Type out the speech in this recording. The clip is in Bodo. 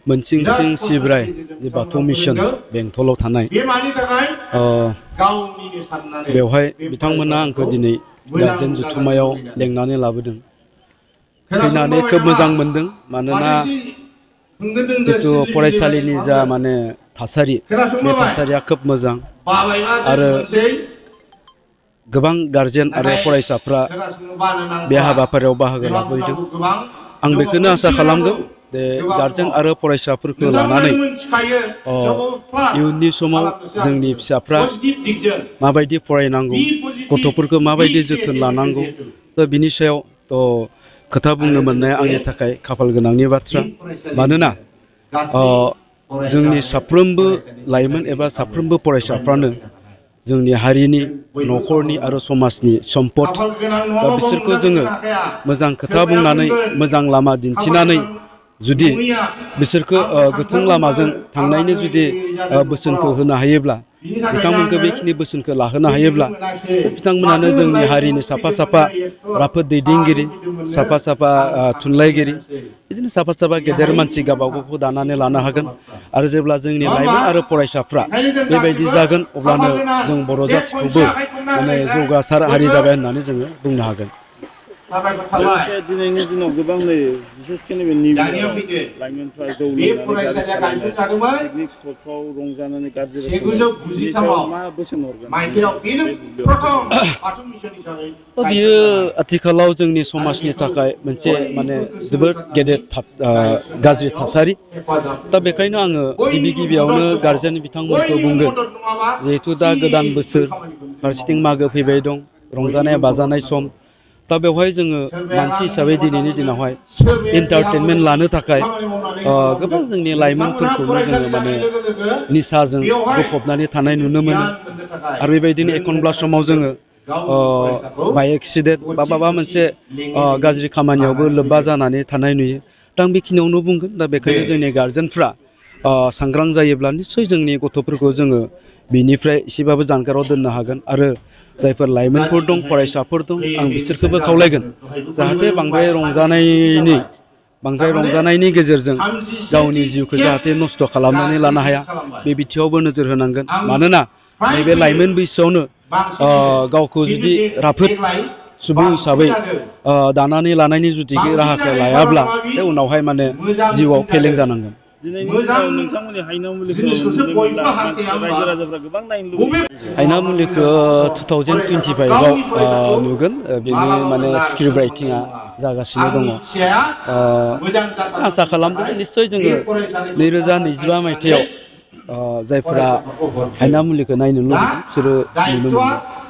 मोनसिंसिं सिब्राय जे बाथौ मिशन बेंटलाव थानाय बेवहाय बिथांमोना आंखौ दिनै गार्जेन जथुम्मायाव लेंनानै लाबोदों। फैनानै खोब मोजां मोनदों, मानोना जितु फरायसालिनि जा माने थासारि, बे थासारिया खोब मोजां आरो गोबां गार्जेन आरो फरायसाफ्रा बे हाबाफारियाव बाहागो लाफैदों। आं बेखौनो आसा खालामदों जे गार्जेन आरो फरायसाफोरखौ लानानै इयुननि समाव जोंनि फिसाफ्रा माबायदि फरायनांगौ, गथ'फोरखौ माबायदि जोथोन लानांगौ, बिनि सायाव खोथा बुंनो मोननाया आंनि थाखाय खाफाल गोनांनि बाथ्रा। मानोना जोंनि साफ्रोमबो लाइमोन एबा साफ्रोमबो फरायसाफ्रानो जोंनि हारिनि, न'खरनि आरो समाजनि सम्पद। दा बिसोरखौ जोङो मोजां खोथा बुंनानै, मोजां लामा दिन्थिनानै जुदि बिसोरखौ गोथों लामाजों थांनायनि जुदि बोसोनखौ होनो हायोब्ला, बिथांमोनखौ बेखिनि बोसोनखौ लाहोनो हायोब्ला, बिथांमोनानो जोंनि हारिनि साफा साफा राफोद दैदेनगिरि, साफा साफा थुनलाइगिरि, बिदिनो साफा साफा गेदेर मानसि गावबागावखौ दानानै लानो हागोन। आरो जेब्ला जोंनि लाइमोन आरो फरायसाफ्रा बेबायदि जागोन, अब्लानो जों बर' जाथिखौबो माने जौगासार हारि जाबाय होननानै जोङो बुंनो हागोन। दिनैनि दिनाव गोबां नै बिसेसके नैबे लाइमोनफ्रा जौ लोंनानै गारि सालायनाय, पिकनिक स्पटफ्राव रंजानानै गाज्रि रोखोमै मा बोसोन हरगोन? बियो आथिखालाव जोंनि समाजनि थाखाय मोनसे माने जोबोद गेदेर गाज्रि थासारि। दा बेखायनो आङो गिबियावनो गार्जेन बिथांमोनखौ बुंगोन, जिहेथु दा गोदान बोसोर, फारसेथिं मागो फैबाय दं, रंजानाय बाजानाय सम। दा बेवहाय जोङो मानसि हिसाबै दिनैनि दिनावहाय एन्टारटेनमेन्ट लानो थाखाय गोबां जोंनि लाइमोनफोरखौनो जोङो माने निसाजों गफबनानै थानाय नुनो मोनो। आरो बेबायदिनो एखनब्ला समाव जोङो बाइ एक्सिडेन्ट बा माबा मोनसे गाज्रि खामानियावबो लोब्बा जानानै थानाय नुयो। दा आं बेखिनियावनो बुंगोन। दा बेखायनो जोंनि गार्जेनफ्रा सांग्रां जायोब्ला निस्सय जोंनि गथ'फोरखौ जोङो बिनिफ्राय एसेबाबो जानगाराव दोननो हागोन। आरो जायफोर लाइमोनफोर दं, फरायसाफोर दं, आं बिसोरखौबो खावलायगोन जाहाथे बांद्राय रंजानायनि गेजेरजों गावनि जिउखौ जाहाथे नस्थ' खालामनानै लानो हाया, बे बिथिङावबो नोजोर होनांगोन। मानोना नैबे लाइमोन बैसोआवनो गावखौ जुदि राफोद सुबुं हिसाबै दानानै लानायनि जुदि राहाखौ लायाब्ला, बे उनावहाय माने जिउआव फेलें जानांगोन। दिनैनि दिनाव नोंथांमोननि हायनामुलिखौ नुनो मोनब्ला रायजो राजाफ्रा गोबां नायनो लुबैयो। हायनामुलिखौ 2025आव नुगोन। बेनि माने स्क्रिप्ट राइटिंआ जागासिनो दङ। आसा खालामदों निस्सय जोङो 2025 मायथाइयाव जायफोरा हायनामुलिखौ नायनो लुबैदों बिसोरो नुनो मोनगोन।